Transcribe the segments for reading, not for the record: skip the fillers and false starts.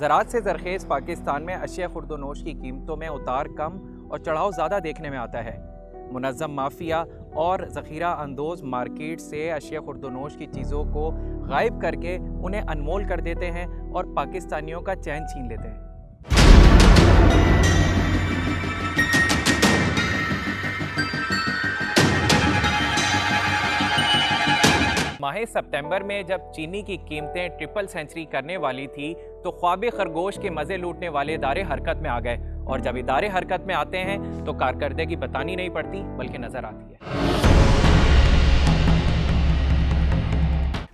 ज़राअत से ज़रख़ेज़ पाकिस्तान में अशिया खुर्दोनोश की कीमतों में उतार कम और चढ़ाव ज़्यादा देखने में आता है। मुनज़्ज़म माफिया और ज़ख़ीरा अंदोज़ मार्केट से अशिया खुर्दोनोश की चीज़ों को गायब करके उन्हें अनमोल कर देते हैं और पाकिस्तानियों का चैन छीन लेते हैं। माह सितंबर में जब चीनी की कीमतें ट्रिपल सेंचुरी करने वाली थी तो ख्वाबे खरगोश के मज़े लूटने वाले इदारे हरकत में आ गए, और जब इदारे हरकत में आते हैं तो कारकर्दगी बतानी नहीं पड़ती बल्कि नज़र आती है।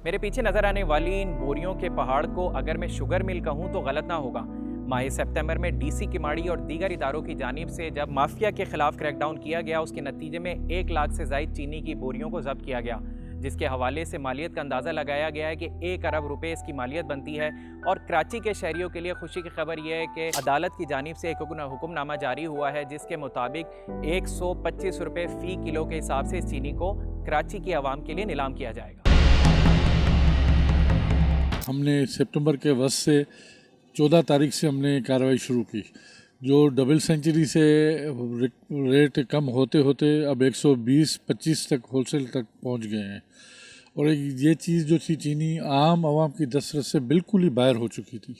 मेरे पीछे नज़र आने वाली इन बोरियों के पहाड़ को अगर मैं शुगर मिल कहूँ तो गलत ना होगा। माह सितंबर में डीसी किमाड़ी और दीगर इदारों की जानिब से जब माफिया के खिलाफ क्रैकडाउन किया गया, उसके नतीजे में 1 लाख से ज़ायद चीनी की बोरियों को जब्त किया गया, जिसके हवाले से मालियत का अंदाज़ा लगाया गया है कि 1 अरब रुपए इसकी मालियत बनती है। और कराची के शहरियों के लिए खुशी की खबर यह है कि अदालत की जानिब से एक हुक्मनामा जारी हुआ है, जिसके मुताबिक 125 रुपये फ़ी किलो के हिसाब से इस चीनी को कराची की आवाम के लिए नीलाम किया जाएगा। हमने सितंबर के वस्त से 14 तारीख से हमने कार्रवाई शुरू की। जो डबल सेंचुरी से रेट कम होते होते अब 120-25 तक होलसेल तक पहुंच गए हैं। और ये चीज़ जो थी चीनी आम आवाम की दस्तरस से बिल्कुल ही बाहर हो चुकी थी।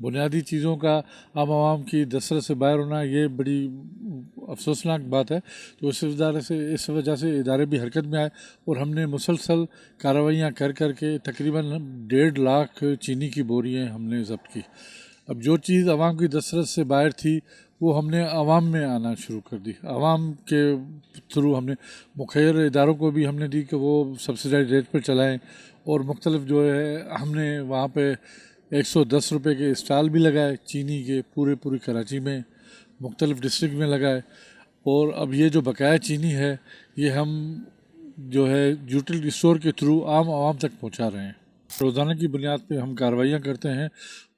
बुनियादी चीज़ों का आम आवाम की दस्तरस से बाहर होना ये बड़ी अफसोसनाक बात है। तो इस वजह से इदारे भी हरकत में आए और हमने मुसलसल कार्रवाइयाँ कर के तकरीबन 1.5 लाख चीनी की बोरियाँ हमने जब्त की। अब जो चीज़ आवाम की दस्तरस से बाहर थी वो हमने आवाम में आना शुरू कर दी। आवाम के थ्रू हमने मुखैर इदारों को भी हमने दी कि वो सब्सिडाइज रेट पर चलाएं, और मुख्तलिफ जो है हमने वहाँ पे 110 रुपये के स्टॉल भी लगाए चीनी के पूरी कराची में मुख्तलिफ डिस्ट्रिक्ट में लगाए। और अब ये जो बकाया चीनी है ये हम जो है यूटिलिटी स्टोर के थ्रू आम आवाम तक पहुँचा रहे हैं। रोज़ाना की बुनियाद पे हम कार्रवाइयाँ करते हैं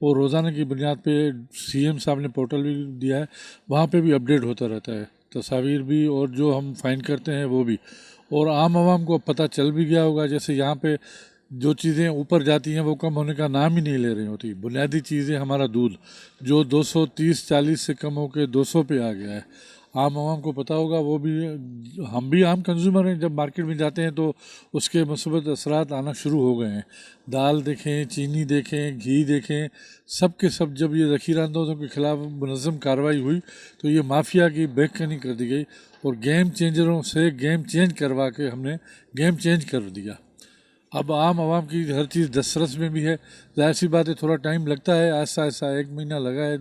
और रोज़ाना की बुनियाद पे सीएम साहब ने पोर्टल भी दिया है, वहाँ पे भी अपडेट होता रहता है, तस्वीर भी और जो हम फाइन करते हैं वो भी। और आम आवाम को पता चल भी गया होगा, जैसे यहाँ पे जो चीज़ें ऊपर जाती हैं वो कम होने का नाम ही नहीं ले रही होती। बुनियादी चीज़ें हमारा दूध जो 230-40 से कम होकर 200 पे आ गया है, आम आवाम को पता होगा, वो भी हम भी आम कंज्यूमर हैं। जब मार्केट में जाते हैं तो उसके मुस्बत असरात आना शुरू हो गए हैं। दाल देखें, चीनी देखें, घी देखें, सब के सब जब ये ज़ख़ीरा अंदोज़ों के ख़िलाफ़ मुनज़्ज़म कार्रवाई हुई तो ये माफिया की बेखनी कर दी गई और गेम चेंजरों से गेम चेंज करवा के हमने गेम चेंज कर दिया। अब आम आवाम की हर चीज़ दस्तरस में भी है। ज़ाहिर सी बात है थोड़ा टाइम लगता है, आहिस्ता आहिस्ता 1 महीना लगा है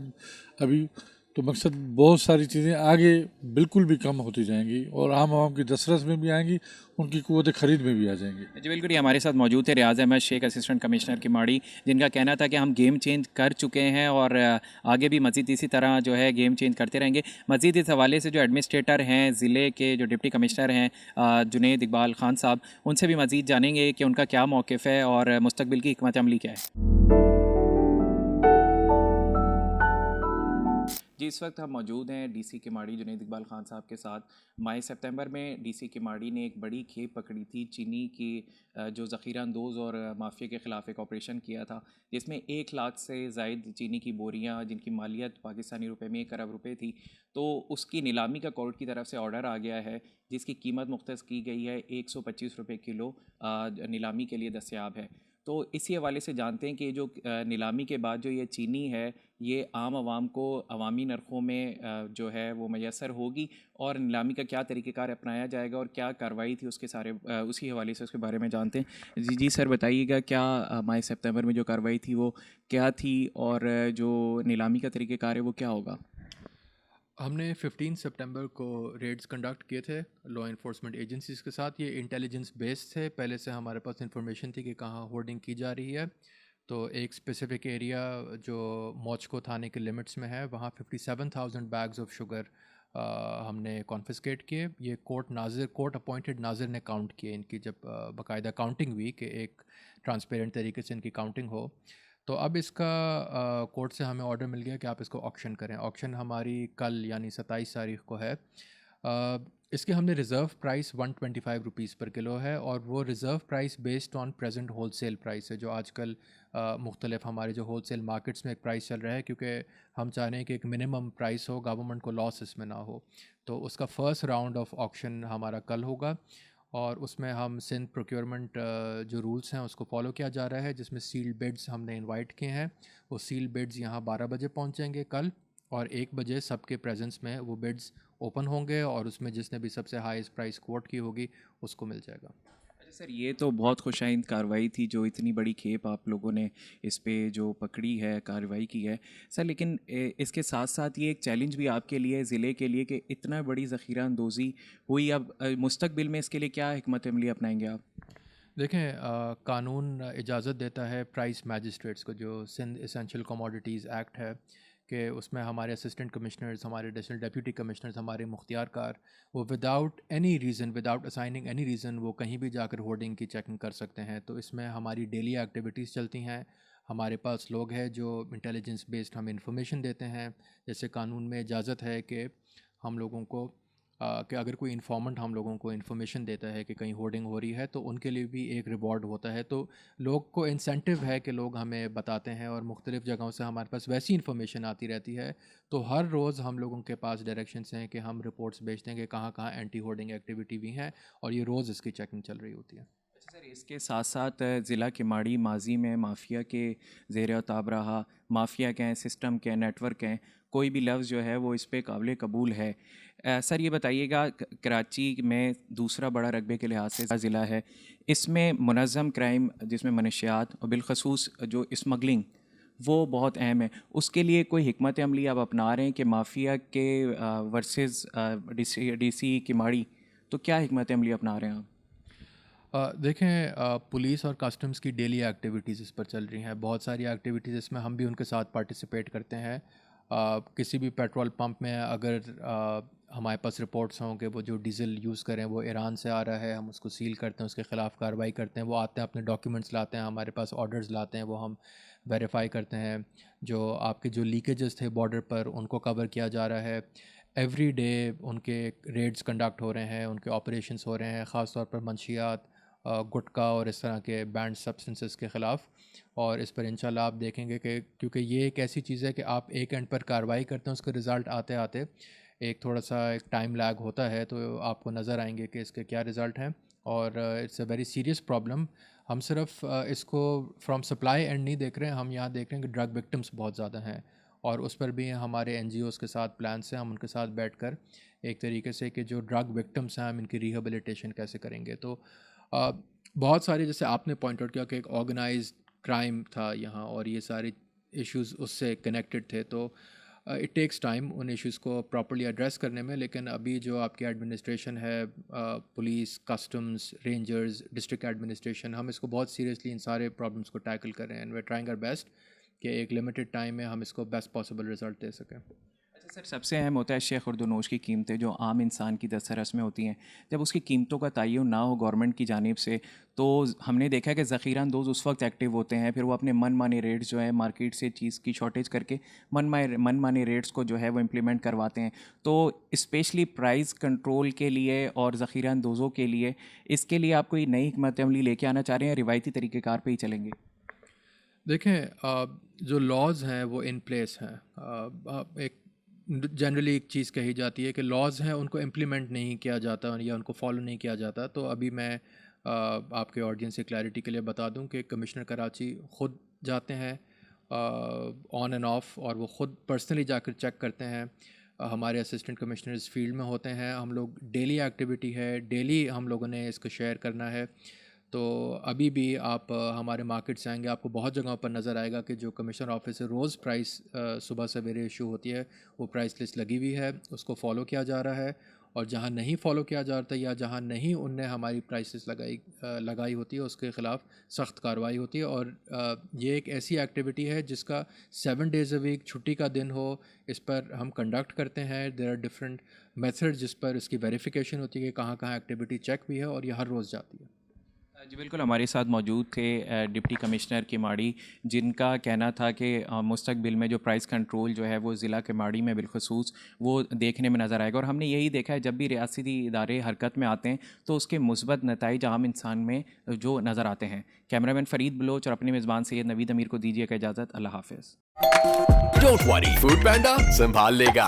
अभी, तो मकसद बहुत सारी चीज़ें आगे बिल्कुल भी कम होती जाएंगी और आम आवाम की दस्तरस में भी आएंगी, उनकी क़ुव्वत ख़रीद में भी आ जाएंगी। जी बिल्कुल, ये हमारे साथ मौजूद थे रियाज़ अहमद शेख, असिस्टेंट कमिश्नर किमाड़ी, जिनका कहना था कि हम गेम चेंज कर चुके हैं और आगे भी मज़ीद इसी तरह जो है गेम चेंज करते रहेंगे। मज़ीद इस हवाले से जो एडमिनिस्ट्रेटर हैं ज़िले के, जो डिप्टी कमिश्नर हैं जुनैद इकबाल ख़ान साहब, उनसे भी मज़ीद जानेंगे कि उनका क्या मौक़िफ़ है और मुस्तक़बिल की हिकमत अमली क्या है। जी, इस वक्त हम मौजूद हैं डीसी किमाड़ी जुनैद इकबाल ख़ान साहब के साथ। माह सितंबर में डीसी किमाड़ी ने एक बड़ी खेप पकड़ी थी चीनी की, जो ज़ख़ीरा अंदोज़ और माफिया के ख़िलाफ़ एक ऑपरेशन किया था, जिसमें 1 लाख से ज़ायद चीनी की बोरियां, जिनकी मालियत पाकिस्तानी रुपए में 1 अरब रुपए थी, तो उसकी नीलामी का कोर्ट की तरफ से ऑर्डर आ गया है, जिसकी कीमत मुख्तस की गई है 125 रुपये किलो नीलामी के लिए दस्तयाब है। तो इसी हवाले से जानते हैं कि जो नीलामी के बाद जो ये चीनी है ये आम आवाम को अवामी नरखों में जो है वो मैसर होगी, और नीलामी का क्या तरीक़ेकार अपनाया जाएगा और क्या कार्रवाई थी उसके सारे उसी हवाले से उसके बारे में जानते हैं। जी सर, बताइएगा क्या माह सितंबर में जो कार्रवाई थी वो क्या थी और जो नीलामी का तरीक़ेकार है वो क्या होगा। हमने 15 सितंबर को रेड्स कंडक्ट किए थे लॉ इन्फोर्समेंट एजेंसीज़ के साथ। ये इंटेलिजेंस बेस्ड थे, पहले से हमारे पास इंफॉर्मेशन थी कि कहाँ होर्डिंग की जा रही है। तो एक स्पेसिफिक एरिया जो मौचको थाने के लिमिट्स में है, वहाँ 57,000 बैग्स ऑफ शुगर हमने कॉन्फिस्केट किए। ये कोर्ट अपॉइंटेड नाजिर ने काउंट किए इनकी, जब बाकायदा काउंटिंग हुई कि एक ट्रांसपेरेंट तरीके से इनकी काउंटिंग हो। तो अब इसका कोर्ट से हमें ऑर्डर मिल गया कि आप इसको ऑक्शन करें। ऑक्शन हमारी कल यानी 27 तारीख को है। इसके हमने रिज़र्व प्राइस 125 रुपीज़ पर किलो है, और वो reserve price based on present wholesale price है, जो आजकल मुख्तलिफ हमारे जो होलसेल मार्केट्स में एक प्राइस चल रहा है, क्योंकि हम चाह रहे हैं कि एक मिनिमम प्राइस हो, गवर्नमेंट को लॉस इसमें ना हो। तो उसका फ़र्स्ट राउंड ऑफ ऑक्शन हमारा कल होगा, और उसमें हम सिंध प्रोक्योरमेंट जो रूल्स हैं उसको फॉलो किया जा रहा है, जिसमें सील्ड बिड्स हमने इनवाइट किए हैं। वो सील्ड बिड्स यहाँ 12 बजे पहुँचेंगे कल, और 1 बजे सबके प्रेजेंस में वो बिड्स ओपन होंगे, और उसमें जिसने भी सबसे हाईएस्ट प्राइस कोट की होगी उसको मिल जाएगा। अच्छा सर, ये तो बहुत खुशाइंद कार्रवाई थी जो इतनी बड़ी खेप आप लोगों ने इस पे जो पकड़ी है, कार्रवाई की है सर। लेकिन इसके साथ साथ ये एक चैलेंज भी आपके लिए, ज़िले के लिए, कि इतना बड़ी ज़ख़ीरा अंदोज़ी हुई। अब मुस्तकबिल में इसके लिए क्या हिकमत अमली अपनाएंगे आप? देखें, कानून इजाज़त देता है प्राइस मैजिस्ट्रेट्स को, जो सिंध एसेंशियल कमोडिटीज़ एक्ट है, कि उसमें हमारे असिस्टेंट कमिश्नर्स, हमारे एडिशनल डिप्टी कमिश्नर्स, हमारे मुख्तियार कार, वो without any reason, without assigning any reason, वो कहीं भी जाकर होर्डिंग की चेकिंग कर सकते हैं। तो इसमें हमारी डेली एक्टिविटीज़ चलती हैं। हमारे पास लोग हैं जो इंटेलिजेंस बेस्ड हमें इंफॉर्मेशन देते हैं। जैसे कानून में इजाज़त है कि हम लोगों को कि अगर कोई इन्फॉर्मेंट हम लोगों को इन्फॉर्मेशन देता है कि कहीं होर्डिंग हो रही है, तो उनके लिए भी एक रिवॉर्ड होता है। तो लोग को इंसेंटिव है कि लोग हमें बताते हैं, और मुख्तलिफ़ जगहों से हमारे पास वैसी इन्फॉर्मेशन आती रहती है। तो हर रोज़ हम लोगों के पास डायरेक्शंस हैं कि हम रिपोर्ट्स भेजते हैं कि कहाँ कहाँ एंटी होर्डिंग एक्टिविटी भी हैं, और ये रोज़ इसकी चेकिंग चल रही होती है। अच्छा सर, इसके साथ साथ ज़िला किमाड़ी माजी में माफिया के ज़ेर ताब रहा। माफिया के हैं, सिस्टम के हैं, नेटवर्क हैं, कोई भी लफ्ज़ जो है वो इस पे काबिल कबूल है। सर ये बताइएगा, कराची में दूसरा बड़ा रकबे के लिहाज से ज़िला है, इसमें मुनज़्ज़म क्राइम जिसमें मनशियात और बिलखसूस जो स्मगलिंग वो बहुत अहम है, उसके लिए कोई हिकमत अमली आप अपना रहे हैं कि माफिया के वर्सेस डीसी किमाड़ी, तो क्या हिकमत अमली अपना रहे हैं आप? देखें, पुलिस और कस्टम्स की डेली एक्टिविटीज़ इस पर चल रही हैं, बहुत सारी एक्टिविटीज़, इसमें हम भी उनके साथ पार्टिसिपेट करते हैं। किसी भी पेट्रोल पंप में अगर हमारे पास रिपोर्ट्स हों कि वो जो डीज़ल यूज़ करें वो ईरान से आ रहा है, हम उसको सील करते हैं, उसके ख़िलाफ़ कार्रवाई करते हैं। वो आते हैं, अपने डॉक्यूमेंट्स लाते हैं, हमारे पास ऑर्डर्स लाते हैं, वो हम वेरीफाई करते हैं। जो आपके जो लीकेजेस थे बॉर्डर पर, उनको कवर किया जा रहा है। एवरी डे उनके रेड्स कंडक्ट हो रहे हैं, उनके ऑपरेशंस हो रहे हैं, ख़ास तौर पर मंशियात, गुटखा और इस तरह के बैंड सब्सटेंसेस के ख़िलाफ़। और इस पर इंशाल्लाह आप देखेंगे कि क्योंकि ये एक ऐसी चीज़ है कि आप एक एंड पर कार्रवाई करते हैं, उसके रिज़ल्ट आते आते एक थोड़ा सा एक टाइम लैग होता है, तो आपको नज़र आएंगे कि इसके क्या रिज़ल्ट हैं। और it's a very serious problem. हम सिर्फ इसको फ्रॉम सप्लाई एंड नहीं देख रहे हैं, हम यहाँ देख रहे हैं कि ड्रग विक्टिम्स बहुत ज़्यादा हैं, और उस पर भी हमारे एनजीओज़ के साथ प्लान्स हैं। हम उनके साथ बैठकर एक तरीके से कि जो ड्रग विक्टिम्स हैं हम इनकी रिहेबिलिटेशन कैसे करेंगे। तो अ, बहुत सारे, जैसे आपने पॉइंट आउट किया कि एक ऑर्गेनाइज्ड क्राइम था यहाँ, और ये सारे इश्यूज उससे कनेक्टेड थे। तो इट टेक्स टाइम उन इश्यूज़ को प्रॉपर्ली एड्रेस करने में, लेकिन अभी जो आपकी एडमिनिस्ट्रेशन है, police, customs, rangers, district administration, हम इसको बहुत सीरियसली इन सारे प्रॉब्लम्स को टैकल कर रहे हैं, and we are trying our best कि एक लिमिटेड टाइम में हम इसको बेस्ट पॉसिबल रिजल्ट दे सकें। अच्छा सर, सबसे अहम होता है शेख उर्दोनोश की कीमतें जो आम इंसान की दस्तरस में होती हैं। जब उसकी कीमतों का तयन ना हो गवर्नमेंट की जानिब से, तो हमने देखा है कि ज़ख़ीरा अंदोज़ उस वक्त एक्टिव होते हैं, फिर वो अपने मन माने रेट्स जो है मार्केट से चीज़ की शॉर्टेज करके मन माने रेट्स को जो है वो इम्प्लीमेंट करवाते हैं। तो स्पेशली प्राइस कंट्रोल के लिए और ज़ख़ीरा अंदोज़ों के लिए, इसके लिए आप कोई नई हिकमत अमली लेके आना चाह रहे हैं, रिवायती तरीक़ेकार पे ही चलेंगे? देखें, जो लॉज हैं वो इन प्लेस हैं। एक जनरली एक चीज़ कही जाती है कि लॉज हैं उनको इम्प्लीमेंट नहीं किया जाता या उनको फॉलो नहीं किया जाता। तो अभी मैं आपके ऑडियंस से क्लैरिटी के लिए बता दूं कि कमिश्नर कराची ख़ुद जाते हैं ऑन एंड ऑफ, और वो ख़ुद पर्सनली जाकर चेक करते हैं। हमारे असिस्टेंट कमिश्नर्स फील्ड में होते हैं। हम लोग डेली एक्टिविटी है, डेली हम लोगों ने इसको शेयर करना है। तो अभी भी आप हमारे मार्केट से आएंगे, आपको बहुत जगहों पर नज़र आएगा कि जो कमिश्नर ऑफिस से रोज़ प्राइस सुबह सवेरे इशू होती है, वो प्राइस लिस्ट लगी हुई है, उसको फॉलो किया जा रहा है। और जहाँ नहीं फॉलो किया जाता या जहाँ नहीं उनने हमारी प्राइसेस लगाई होती है, उसके ख़िलाफ़ सख्त कार्रवाई होती है। और ये एक ऐसी एक्टिविटी है जिसका 7 डेज़ अ वीक छुट्टी का दिन हो, इस पर हम कंडक्ट करते हैं। देयर आर डिफरेंट मेथड जिस पर इसकी वेरिफिकेशन होती है कि कहाँ कहाँ एक्टिविटी चेक भी है, और ये हर रोज़ जाती है। जी बिल्कुल, हमारे साथ मौजूद थे डिप्टी कमिश्नर किमाड़ी, जिनका कहना था कि मुस्तकबिल में जो प्राइस कंट्रोल जो है वो ज़िला किमाड़ी में बिलखसूस वो देखने में नज़र आएगा। और हमने यही देखा है, जब भी रियासती इदारे हरकत में आते हैं तो उसके मुस्बत नताइज आम इंसान में जो नज़र आते हैं। कैमरामैन फ़रीद बलोच और अपने मेज़बान सैयद नवीद अमीर को दीजिएगा इजाज़त। अल्लाह हाफ़िज़। डोंट वरी, फूड पैंडा संभाल लेगा।